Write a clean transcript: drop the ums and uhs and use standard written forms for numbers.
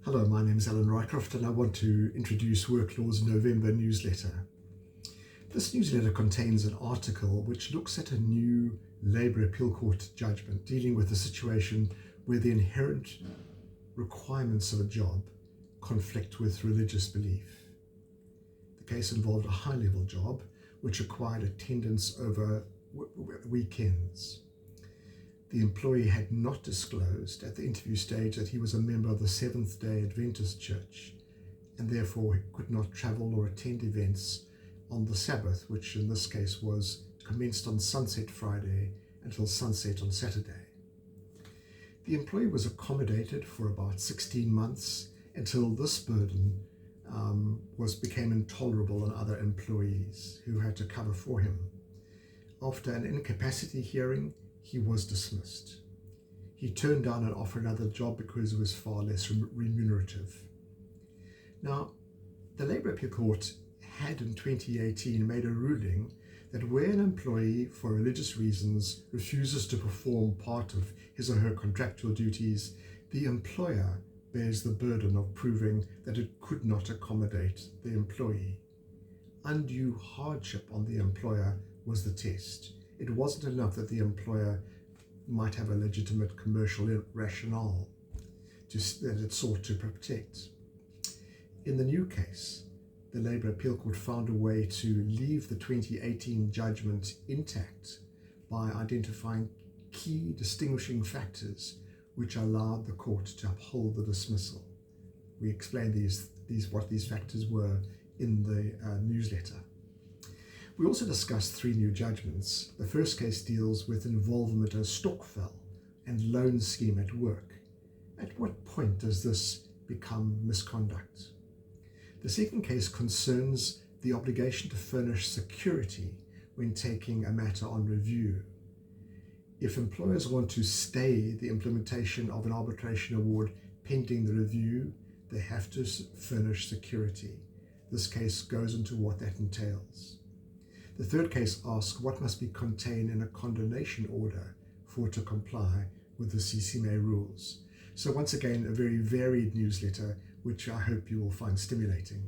Hello, my name is Alan Rycroft and I want to introduce Worklaw's November newsletter. This newsletter contains an article which looks at a new Labour Appeal Court judgment dealing with a situation where the inherent requirements of a job conflict with religious belief. The case involved a high-level job which required attendance over weekends. The employee had not disclosed at the interview stage that he was a member of the Seventh-day Adventist Church and therefore could not travel or attend events on the Sabbath, which in this case was commenced on sunset Friday until sunset on Saturday. The employee was accommodated for about 16 months until this burden became intolerable on other employees who had to cover for him. After an incapacity hearing, he was dismissed. He turned down an offer another job because it was far less remunerative. Now, the Labour Appeal Court had in 2018 made a ruling that where an employee for religious reasons refuses to perform part of his or her contractual duties, the employer bears the burden of proving that it could not accommodate the employee. Undue hardship on the employer was the test. It wasn't enough that the employer might have a legitimate commercial rationale that it sought to protect. In the new case, the Labour Appeal Court found a way to leave the 2018 judgment intact by identifying key distinguishing factors which allowed the court to uphold the dismissal. We explained what these factors were in the newsletter. We also discussed three new judgments. The first case deals with involvement as Stokvel and loan scheme at work. At what point does this become misconduct? The second case concerns the obligation to furnish security when taking a matter on review. If employers want to stay the implementation of an arbitration award pending the review, they have to furnish security. This case goes into what that entails. The third case asks what must be contained in a condonation order for it to comply with the CCMA rules. So once again, a very varied newsletter, which I hope you will find stimulating.